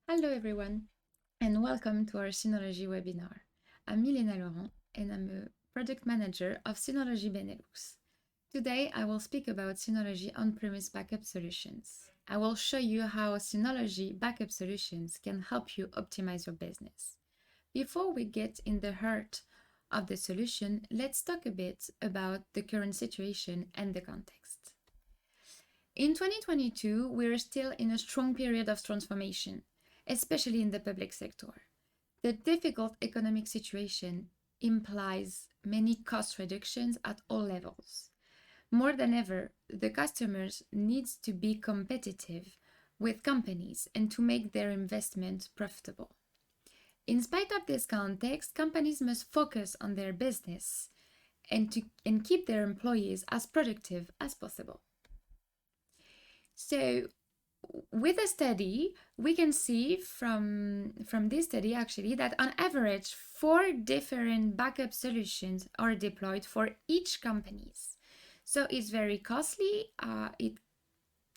Hello everyone, and welcome to our Synology Webinar. I'm Miléna Laurent, and I'm a product manager of Synology Benelux. Today, I will speak about Synology on-premise backup solutions. I will show you how Synology backup solutions can help you optimize your business. Before we get in the heart of the solution, let's talk a bit about the current situation and the context. In 2022, we're still in a strong period of transformation, especially in the public sector. The difficult economic situation implies many cost reductions at all levels. More than ever, the customers need to be competitive with companies and to make their investment profitable. In spite of this context, companies must focus on their business and keep their employees as productive as possible. So, with a study, we can see from this study actually that on average 4 different backup solutions are deployed for each companies. So it's very costly. It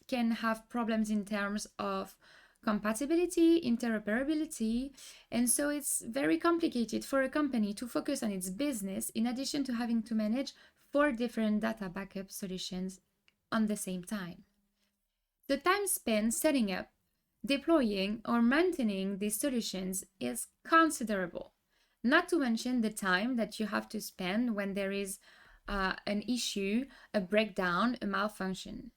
can have problems in terms of compatibility, interoperability, and so it's very complicated for a company to focus on its business in addition to having to manage 4 different data backup solutions on the same time. The time spent setting up, deploying, or maintaining these solutions is considerable, not to mention the time that you have to spend when there is an issue, a breakdown, a malfunction.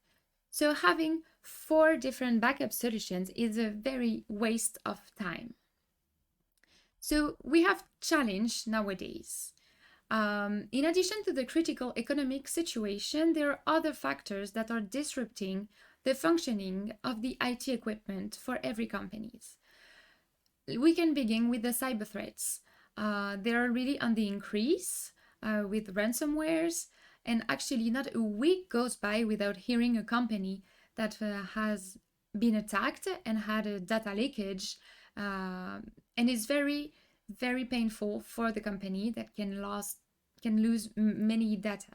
So having 4 different backup solutions is a very waste of time. So we have challenge nowadays. In addition to the critical economic situation, there are other factors that are disrupting the functioning of the IT equipment for every companies. We can begin with the cyber threats. They are really on the increase with ransomwares, and actually not a week goes by without hearing a company that has been attacked and had a data leakage, and it's very, very painful for the company that can lose many data.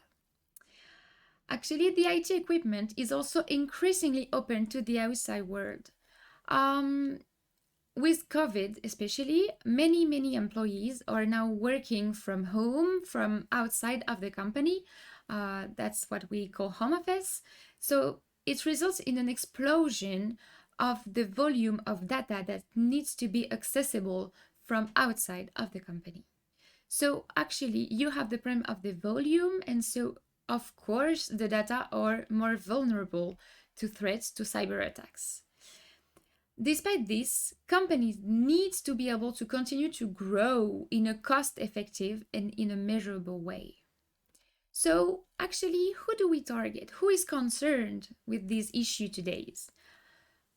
Actually, the IT equipment is also increasingly open to the outside world. With COVID especially, many employees are now working from home, from outside of the company. That's what we call home office. So it results in an explosion of the volume of data that needs to be accessible from outside of the company. So actually, you have the problem of the volume, and so of course, the data are more vulnerable to threats, to cyber attacks. Despite this, companies need to be able to continue to grow in a cost-effective and in a measurable way. So actually, who do we target? Who is concerned with this issue today?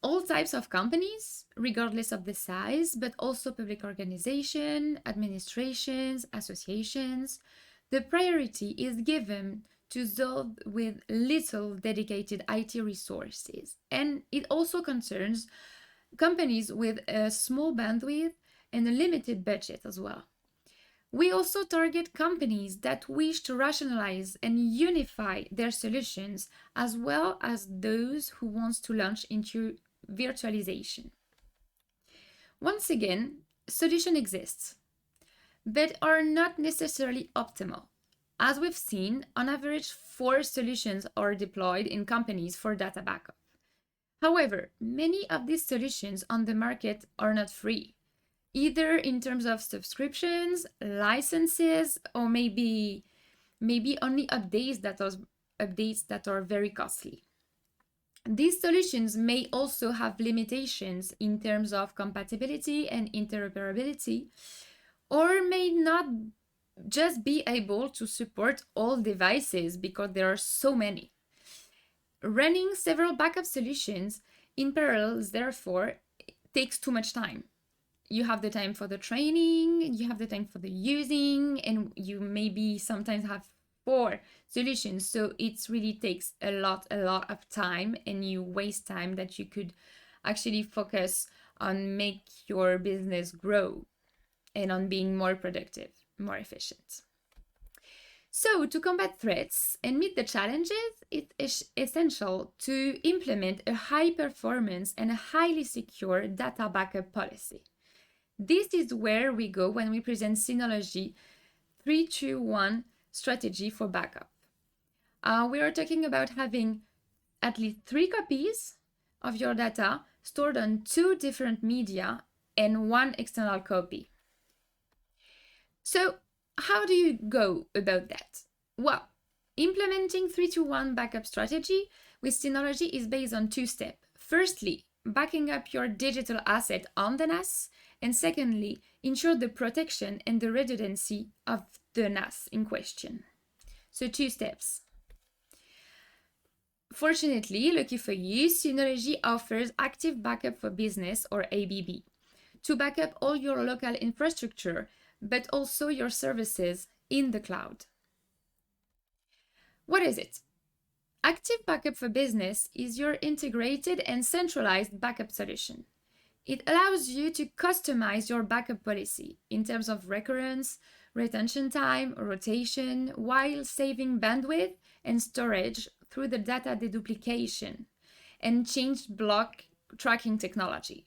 All types of companies, regardless of the size, but also public organizations, administrations, associations. The priority is given to those with little dedicated IT resources. And it also concerns companies with a small bandwidth and a limited budget as well. We also target companies that wish to rationalize and unify their solutions, as well as those who want to launch into virtualization. Once again, solutions exist, but are not necessarily optimal. As we've seen, on average, 4 solutions are deployed in companies for data backup. However, many of these solutions on the market are not free, either in terms of subscriptions, licenses, or maybe only updates that are very costly. These solutions may also have limitations in terms of compatibility and interoperability, or may not just be able to support all devices because there are so many. Running several backup solutions in parallel, therefore, takes too much time. You have the time for the training, you have the time for the using, and you maybe sometimes have 4 solutions. So it really takes a lot of time, and you waste time that you could actually focus on make your business grow and on being more productive, more efficient. So, to combat threats and meet the challenges, it is essential to implement a high performance and a highly secure data backup policy. This is where we go when we present Synology 3-2-1 strategy for backup. We are talking about having at least 3 copies of your data stored on 2 different media and 1 external copy. So, how do you go about that? Well, implementing 3-2-1 backup strategy with Synology is based on 2 steps. Firstly, backing up your digital asset on the NAS, and secondly, ensure the protection and the redundancy of the NAS in question. So 2 steps. Fortunately, lucky for you, Synology offers Active Backup for Business, or ABB, to back up all your local infrastructure, but also your services in the cloud. What is it? Active Backup for Business is your integrated and centralized backup solution. It allows you to customize your backup policy in terms of recurrence, retention time, rotation, while saving bandwidth and storage through the data deduplication and changed block tracking technology.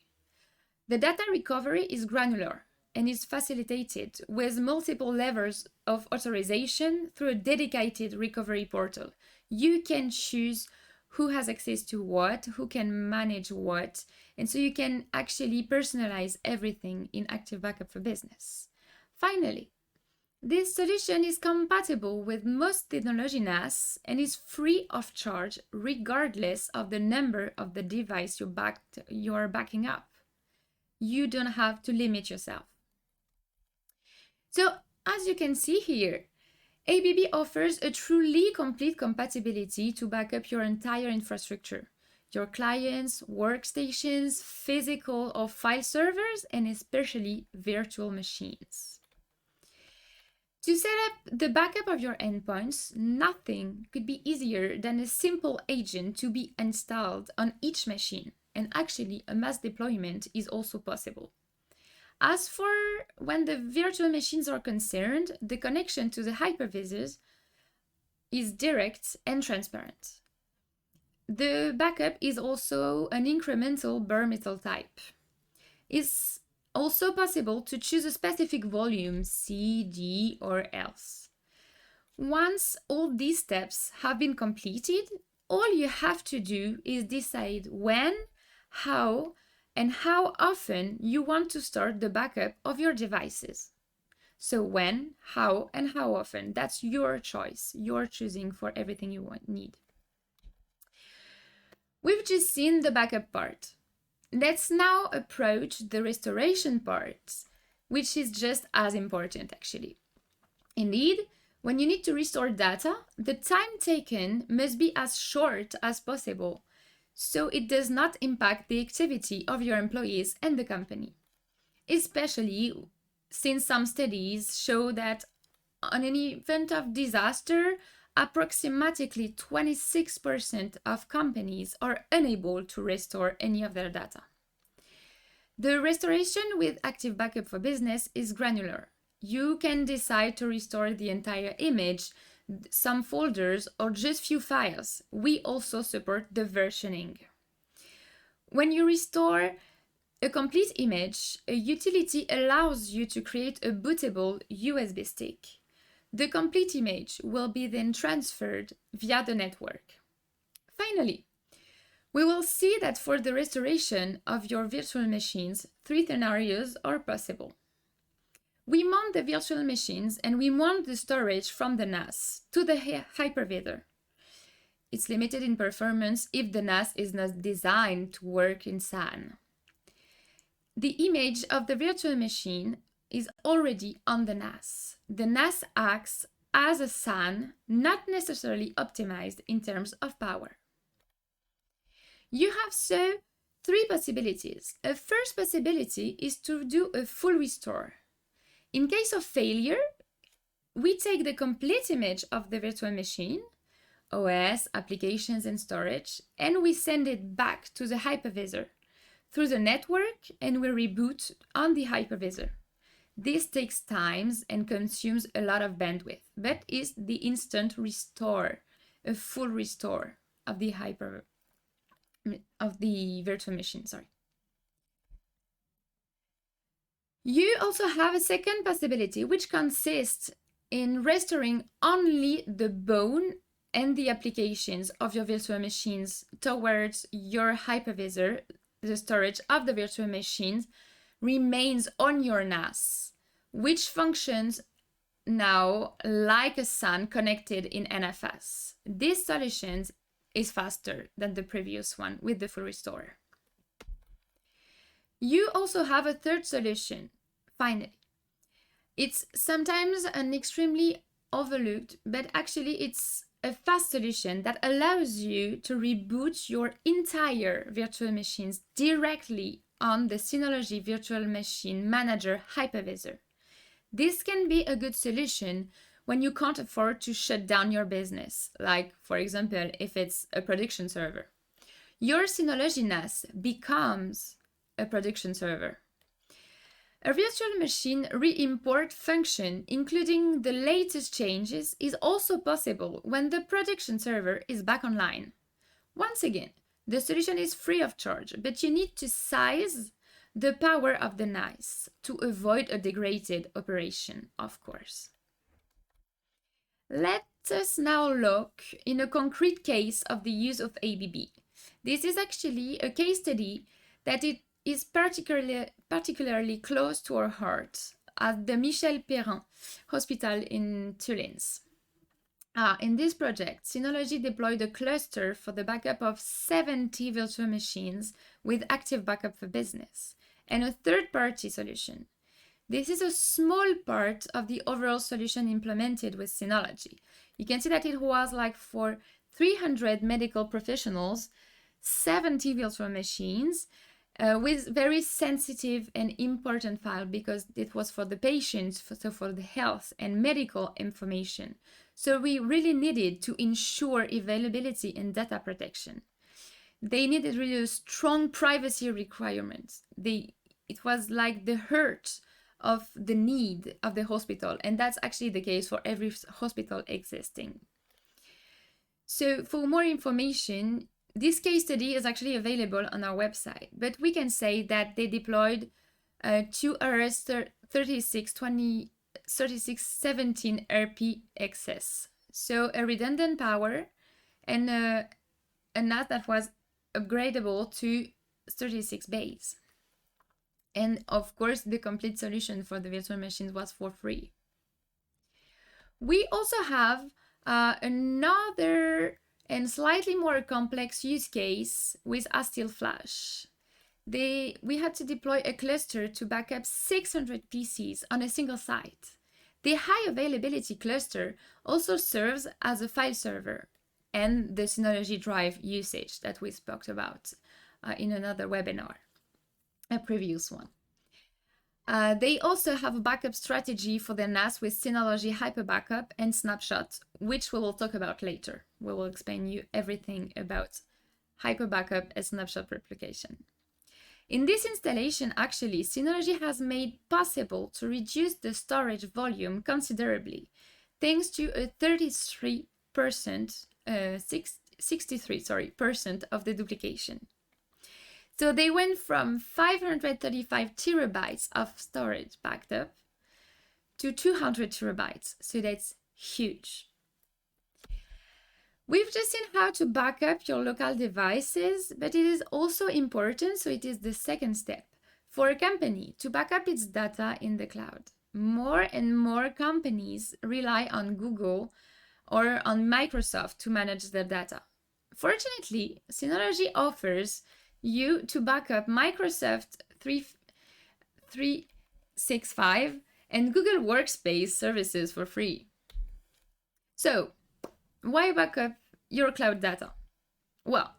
The data recovery is granular and is facilitated with multiple levels of authorization through a dedicated recovery portal. You can choose who has access to what, who can manage what, and so you can actually personalize everything in Active Backup for Business. Finally, this solution is compatible with most Synology NAS and is free of charge regardless of the number of the device you're backing up. You don't have to limit yourself. So, as you can see here, ABB offers a truly complete compatibility to back up your entire infrastructure, your clients, workstations, physical or file servers, and especially virtual machines. To set up the backup of your endpoints, nothing could be easier than a simple agent to be installed on each machine, and actually a mass deployment is also possible. As for when the virtual machines are concerned, the connection to the hypervisors is direct and transparent. The backup is also an incremental bare metal type. It's also possible to choose a specific volume, C, D, or else. Once all these steps have been completed, all you have to do is decide when, how, and how often you want to start the backup of your devices. So when, how, and how often, that's your choice. You're choosing for everything you need. We've just seen the backup part. Let's now approach the restoration part, which is just as important actually. Indeed, when you need to restore data, the time taken must be as short as possible, so it does not impact the activity of your employees and the company. Especially since some studies show that on an event of disaster, approximately 26% of companies are unable to restore any of their data. The restoration with Active Backup for Business is granular. You can decide to restore the entire image, some folders, or just few files. We also support the versioning. When you restore a complete image, a utility allows you to create a bootable USB stick. The complete image will be then transferred via the network. Finally, we will see that for the restoration of your virtual machines, 3 scenarios are possible. We mount the virtual machines and we mount the storage from the NAS to the hypervisor. It's limited in performance if the NAS is not designed to work in SAN. The image of the virtual machine is already on the NAS. The NAS acts as a SAN, not necessarily optimized in terms of power. You have so 3 possibilities. A first possibility is to do a full restore. In case of failure, we take the complete image of the virtual machine, OS, applications, and storage, and we send it back to the hypervisor through the network, and we reboot on the hypervisor. This takes time and consumes a lot of bandwidth, but is the instant restore, a full restore of the virtual machine, sorry. You also have a second possibility, which consists in restoring only the bone and the applications of your virtual machines towards your hypervisor. The storage of the virtual machines remains on your NAS, which functions now like a SAN connected in NFS. This solution is faster than the previous one with the full restore. You also have a third solution, finally. It's sometimes an extremely overlooked, but actually it's a fast solution that allows you to reboot your entire virtual machines directly on the Synology Virtual Machine Manager hypervisor. This can be a good solution when you can't afford to shut down your business, like, for example, if it's a production server. Your Synology NAS becomes a production server. A virtual machine re-import function, including the latest changes, is also possible when the production server is back online. Once again, the solution is free of charge, but you need to size the power of the NAS to avoid a degraded operation, of course. Let us now look in a concrete case of the use of ABB. This is actually a case study that it is particularly close to our heart at the Michel Perrin Hospital in Toulouse. In this project, Synology deployed a cluster for the backup of 70 virtual machines with active backup for business and a third-party solution. This is a small part of the overall solution implemented with Synology. You can see that it was like for 300 medical professionals, 70 virtual machines, with very sensitive and important file because it was for the patients, so for the health and medical information. So we really needed to ensure availability and data protection. They needed really strong privacy requirements. It was like the heart of the need of the hospital, and that's actually the case for every hospital existing. So for more information, this case study is actually available on our website, but we can say that they deployed two RS 3617 RP XS. So a redundant power and a NAS that was upgradable to 36 bays. And of course, the complete solution for the virtual machines was for free. We also have another and slightly more complex use case with Astil Flash. We had to deploy a cluster to back up 600 PCs on a single site. The high availability cluster also serves as a file server and the Synology Drive usage that we spoke about in another webinar, a previous one. They also have a backup strategy for their NAS with Synology Hyper Backup and Snapshot, which we will talk about later. We will explain you everything about Hyper Backup and Snapshot Replication. In this installation, actually, Synology has made possible to reduce the storage volume considerably, thanks to a 63% of the duplication. So they went from 535 terabytes of storage backed up to 200 terabytes. So that's huge. We've just seen how to back up your local devices, but it is also important, so it is the second step, for a company to back up its data in the cloud. More and more companies rely on Google or on Microsoft to manage their data. Fortunately, Synology offers you to back up Microsoft 365 and Google Workspace services for free. So, why back up your cloud data? Well,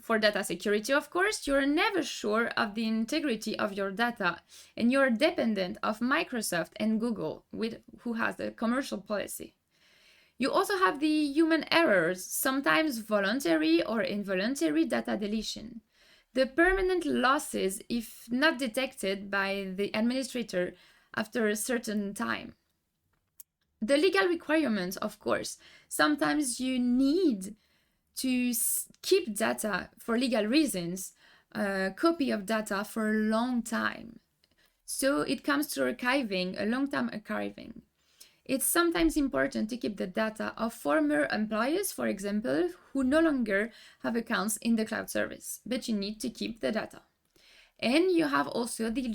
for data security, of course, you're never sure of the integrity of your data, and you're dependent of Microsoft and Google, who has a commercial policy. You also have the human errors, sometimes voluntary or involuntary data deletion. The permanent losses, if not detected by the administrator, after a certain time. The legal requirements, of course, sometimes you need to keep data for legal reasons, a copy of data for a long time. So it comes to archiving, a long-term archiving. It's sometimes important to keep the data of former employees, for example, who no longer have accounts in the cloud service, but you need to keep the data. And you have also the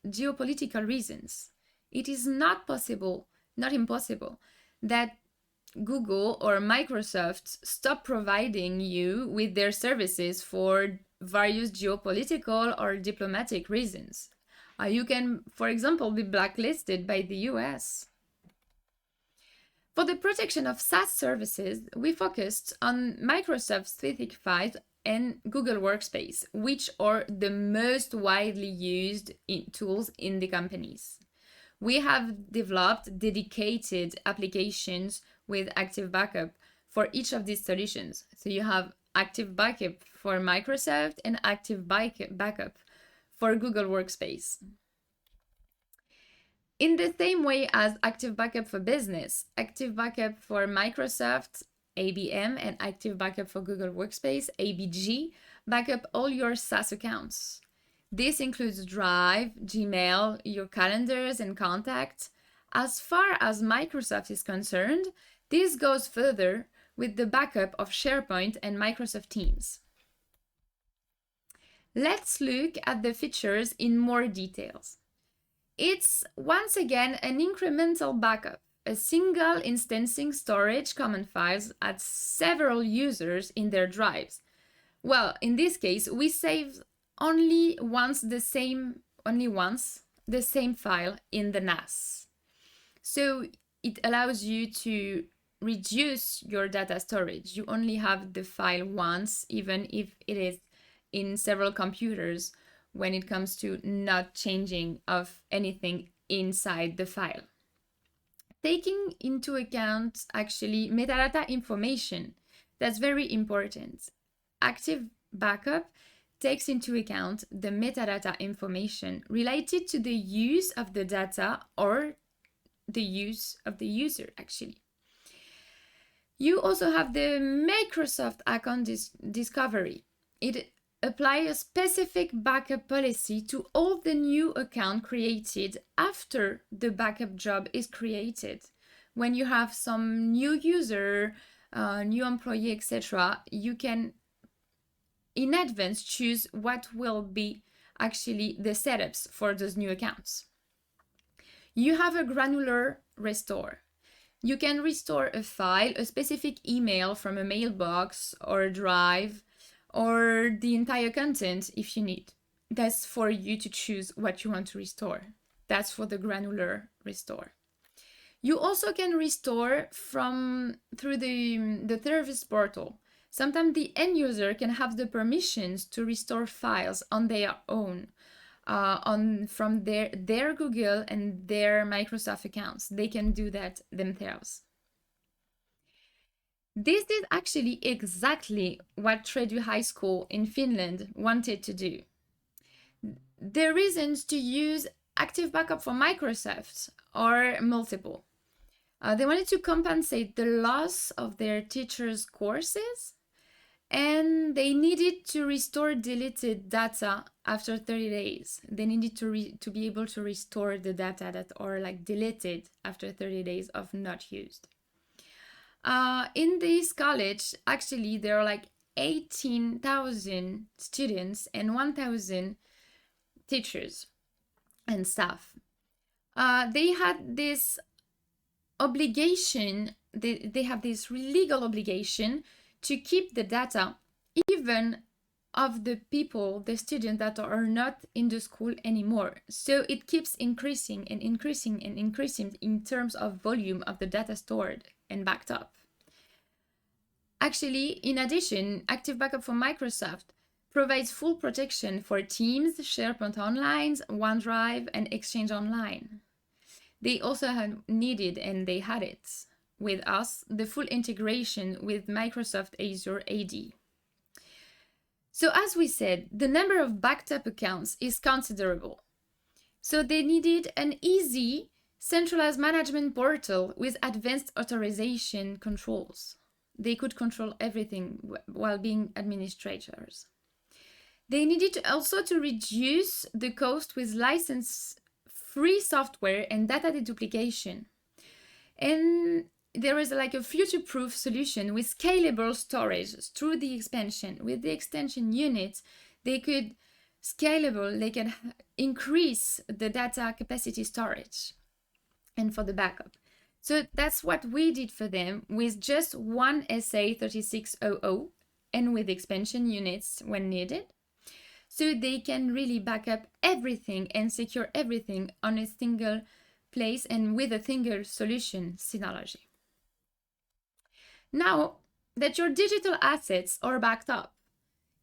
geopolitical reasons. It is not possible, not impossible, that Google or Microsoft stop providing you with their services for various geopolitical or diplomatic reasons. You can, for example, be blacklisted by the US. For the protection of SaaS services, we focused on Microsoft 365 and Google Workspace, which are the most widely used tools in the companies. We have developed dedicated applications with Active Backup for each of these solutions. So you have Active Backup for Microsoft and Active Backup for Google Workspace. In the same way as Active Backup for Business, Active Backup for Microsoft, ABM, and Active Backup for Google Workspace, ABG, backup all your SaaS accounts. This includes Drive, Gmail, your calendars, and contacts. As far as Microsoft is concerned, this goes further with the backup of SharePoint and Microsoft Teams. Let's look at the features in more details. It's once again an incremental backup, a single instancing storage common files at several users in their drives. Well, in this case, we save only once the same file in the NAS. So it allows you to reduce your data storage. You only have the file once, even if it is in several computers, when it comes to not changing of anything inside the file. Taking into account actually metadata information, that's very important. Active Backup takes into account the metadata information related to the use of the data or the use of the user actually. You also have the Microsoft account discovery. It applies a specific backup policy to all the new accounts created after the backup job is created. When you have some new user, new employee, etc., you can in advance choose what will be actually the setups for those new accounts. You have a granular restore. You can restore a file, a specific email from a mailbox or a drive, or the entire content if you need. That's for you to choose what you want to restore. That's for the granular restore. You also can restore through the service portal. Sometimes the end user can have the permissions to restore files on their own, from their Google and their Microsoft accounts. They can do that themselves. This is actually exactly what Tredu High School in Finland wanted to do. The reasons to use Active Backup for Microsoft are multiple. They wanted to compensate the loss of their teachers' courses, and they needed to restore deleted data after 30 days. They needed to be able to restore the data that are deleted after 30 days of not used. In this college, actually, there are 18,000 students and 1,000 teachers and staff. They had this obligation, they have this legal obligation to keep the data even of the people, the students that are not in the school anymore. So it keeps increasing and increasing and increasing in terms of volume of the data stored and backed up. Actually, in addition, Active Backup for Microsoft provides full protection for Teams, SharePoint Online, OneDrive, and Exchange Online. They also had needed, and they had it with us, the full integration with Microsoft Azure AD. So as we said, the number of backed up accounts is considerable. So they needed an easy, centralized management portal with advanced authorization controls. They could control everything while being administrators. They needed also to reduce the cost with license-free software and data deduplication. And there is like a future-proof solution with scalable storage through the expansion. With the extension unit, they could they can increase the data capacity storage and for the backup. So that's what we did for them with just one SA3600 and with expansion units when needed. So they can really back up everything and secure everything on a single place and with a single solution, Synology. Now that your digital assets are backed up,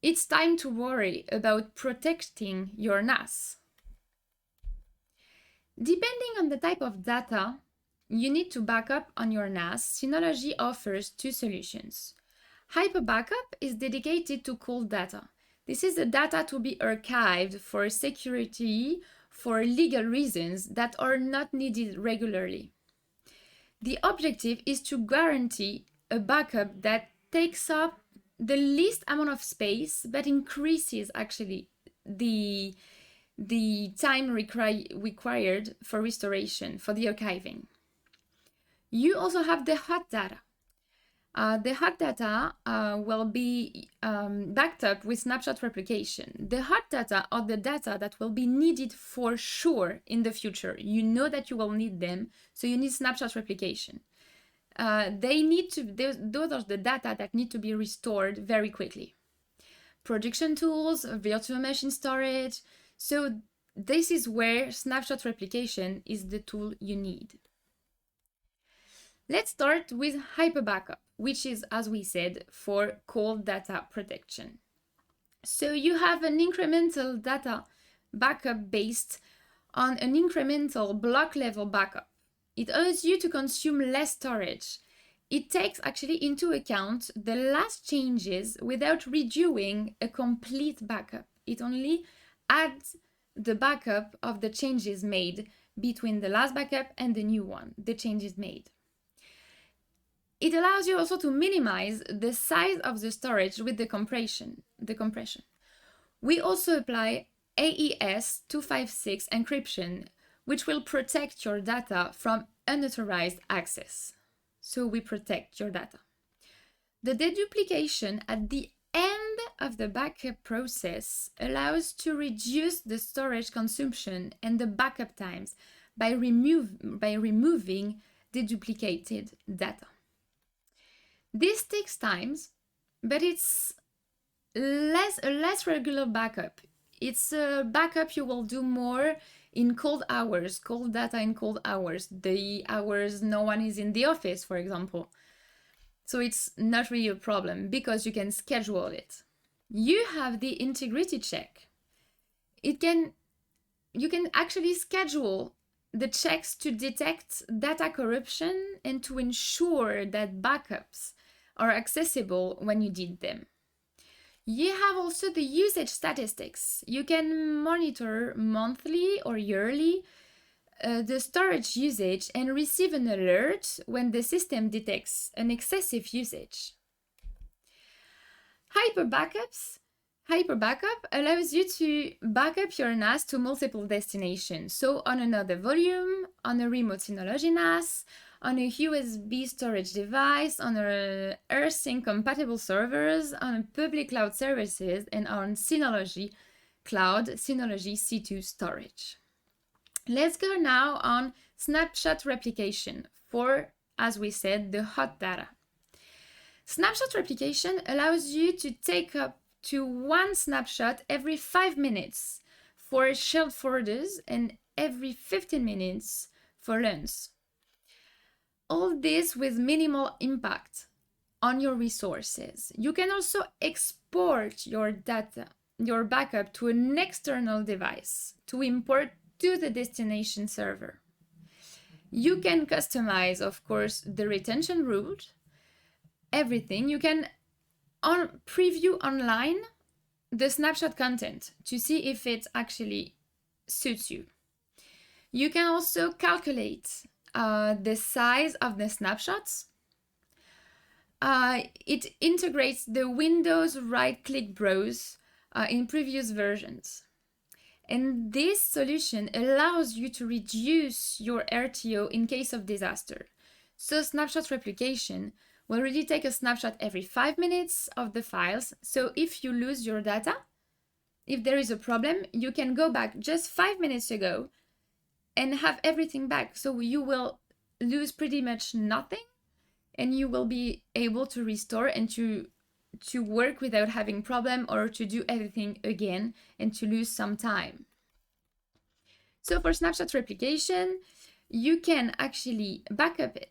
it's time to worry about protecting your NAS. Depending on the type of data you need to back up on your NAS, Synology offers two solutions. Hyper Backup is dedicated to cold data. This is the data to be archived for security, for legal reasons that are not needed regularly. The objective is to guarantee a backup that takes up the least amount of space but increases actually the time required for restoration, for the archiving. You also have the hot data. The hot data will be backed up with snapshot replication. The hot data are the data that will be needed for sure in the future. You know that you will need them, so you need snapshot replication. Those are the data that need to be restored very quickly. Production tools, virtual machine storage. So this is where snapshot replication is the tool you need. Let's start with hyper backup, which is, as we said, for cold data protection. So you have an incremental data backup based on an incremental block level backup. It allows you to consume less storage. It takes actually into account the last changes without redoing a complete backup. It only adds the backup of the changes made between the last backup and the new one, the changes made. It allows you also to minimize the size of the storage with the compression. We also apply AES 256 encryption, which will protect your data from unauthorized access. So we protect your data. The deduplication at the end of the backup process allows to reduce the storage consumption and the backup times by removing the duplicated data. This takes time, but it's a less regular backup. It's a backup you will do more in cold hours, cold data in cold hours, the hours no one is in the office, for example. So it's not really a problem because you can schedule it. You have the integrity check. You can actually schedule the checks to detect data corruption and to ensure that backups are accessible when you need them. You have also the usage statistics. You can monitor monthly or yearly the storage usage and receive an alert when the system detects an excessive usage. Hyper backup allows you to back up your NAS to multiple destinations. So on another volume, on a remote Synology NAS, on a USB storage device, on a AirSync compatible servers, on public cloud services, and on Synology Cloud, Synology C2 storage. Let's go now on snapshot replication for, as we said, the hot data. Snapshot replication allows you to take up to one snapshot every 5 minutes for shared folders and every 15 minutes for LUNs. All this with minimal impact on your resources. You can also export your data, your backup to an external device to import to the destination server. You can customize, of course, the retention rules, everything. You can preview online the snapshot content to see if it actually suits you. You can also calculate the size of the snapshots. It integrates the Windows right-click browse in previous versions. And this solution allows you to reduce your RTO in case of disaster. So snapshot replication will really take a snapshot every 5 minutes of the files. So if you lose your data, if there is a problem, you can go back just 5 minutes ago and have everything back. So you will lose pretty much nothing, and you will be able to restore and to work without having problem, or to do everything again and to lose some time. So for snapshot replication, you can actually backup it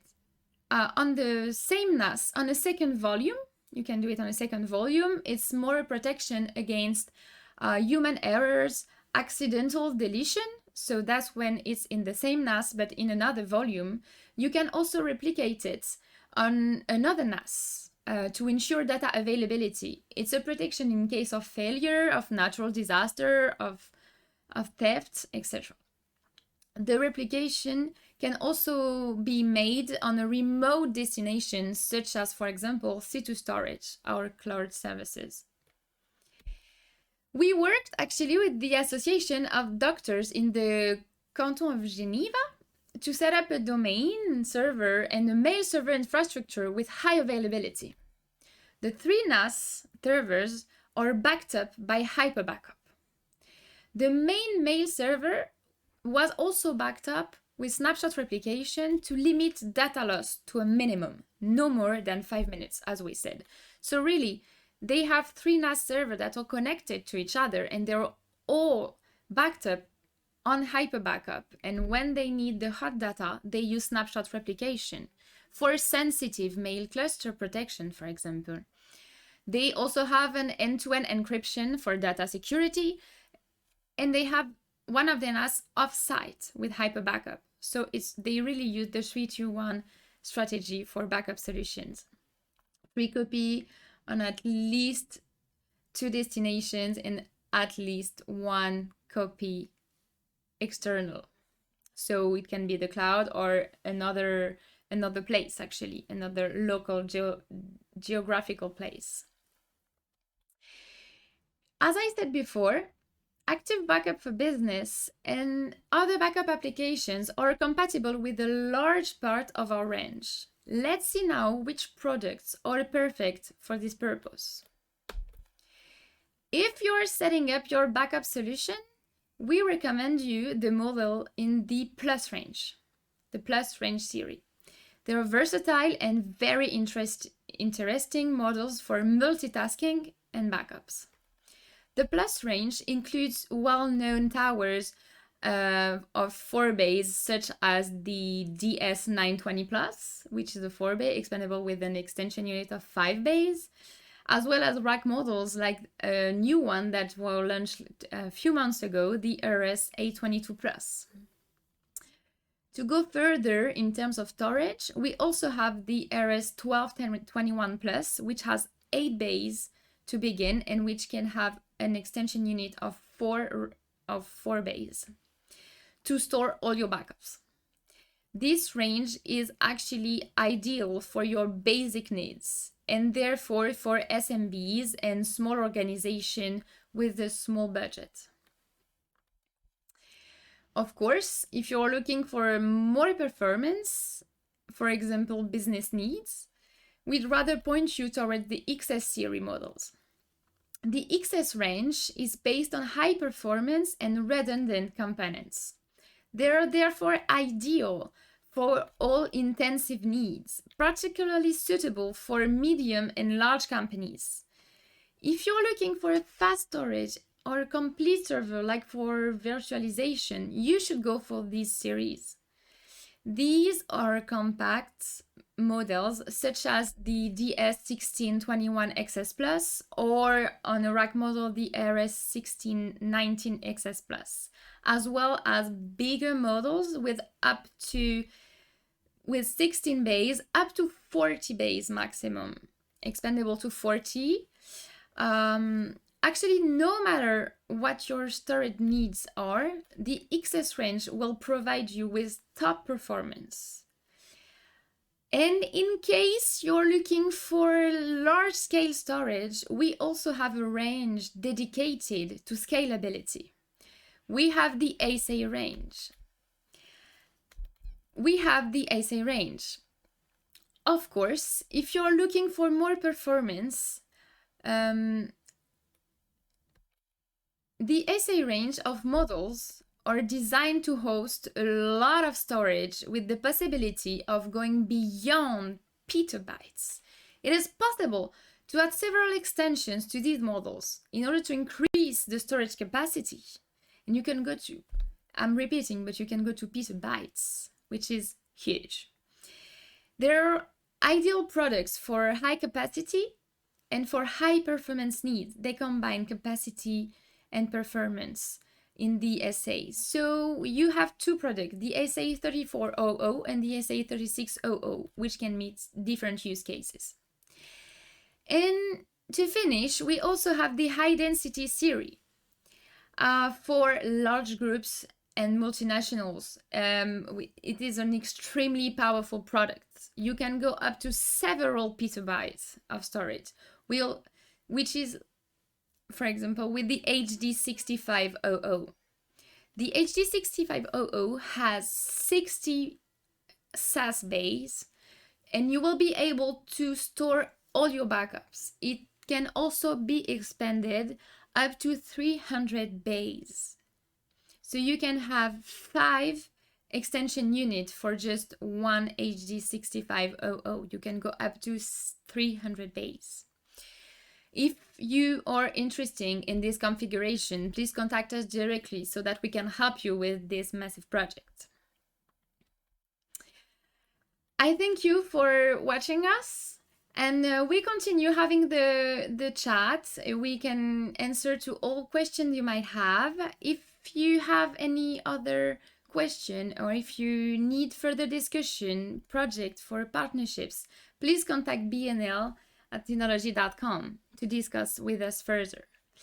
on the same NAS on a second volume. You can do it on a second volume. It's more protection against human errors, accidental deletion. So that's when it's in the same NAS but in another volume. You can also replicate it on another NAS to ensure data availability. It's a protection in case of failure, of natural disaster, of theft, etc. The replication can also be made on a remote destination, such as, for example, C2 storage, our cloud services. We worked actually with the Association of Doctors in the Canton of Geneva to set up a domain server and a mail server infrastructure with high availability. The 3 NAS servers are backed up by hyper backup. The main mail server was also backed up with snapshot replication to limit data loss to a minimum, no more than 5 minutes, as we said. So really, they have 3 NAS servers that are connected to each other, and they're all backed up on hyper backup. And when they need the hot data, they use snapshot replication for sensitive mail cluster protection, for example. They also have an end-to-end encryption for data security, and they have one of the NAS off-site with hyper backup. So they really use the 3-2-1 strategy for backup solutions. 3 copy on at least 2 destinations and at least 1 copy external. So it can be the cloud or another place, actually, another local geographical place. As I said before, Active Backup for Business and other backup applications are compatible with a large part of our range. Let's see now which products are perfect for this purpose. If you're setting up your backup solution, we recommend you the model in the Plus range, the Plus range series. They are versatile and very interesting models for multitasking and backups. The Plus range includes well-known towers of 4 bays, such as the DS920 Plus, which is a 4 bay expandable with an extension unit of 5 bays, as well as rack models like a new one that was launched a few months ago, the RS822 Plus. To go further in terms of storage, we also have the RS1221 Plus, which has 8 bays to begin and which can have an extension unit of 4 bays to store all your backups. This range is actually ideal for your basic needs and therefore for SMBs and small organizations with a small budget. Of course, if you're looking for more performance, for example, business needs, we'd rather point you towards the XS series models. The XS range is based on high performance and redundant components. They are therefore ideal for all intensive needs, particularly suitable for medium and large companies. If you're looking for a fast storage or a complete server like for virtualization, you should go for this series. These are compact models such as the DS1621 XS Plus or on a rack model the RS1619 XS Plus, as well as bigger models with 16 bays up to 40 bays maximum, expandable to 40, actually, no matter what your storage needs are, the XS range will provide you with top performance. And in case you're looking for large-scale storage, we also have a range dedicated to scalability. We have the SA range. Of course, if you're looking for more performance, the SA range of models are designed to host a lot of storage with the possibility of going beyond petabytes. It is possible to add several extensions to these models in order to increase the storage capacity. And you can go to, I'm repeating, but you can go to petabytes, which is huge. They're ideal products for high capacity and for high performance needs. They combine capacity and performance in the SA. So you have two products, the SA3400 and the SA3600, which can meet different use cases. And to finish, we also have the high density series for large groups and multinationals. It is an extremely powerful product. You can go up to several petabytes of storage, which is, for example, with the HD6500. The HD6500 has 60 SaaS bays, and you will be able to store all your backups. It can also be expanded up to 300 bays. So you can have 5 extension units for just one HD6500. You can go up to 300 bays. If you are interested in this configuration, please contact us directly so that we can help you with this massive project. I thank you for watching us, and we continue having the chat. We can answer to all questions you might have. If you have any other question, or if you need further discussion, project for partnerships, please contact BNL at synology.com to discuss with us further.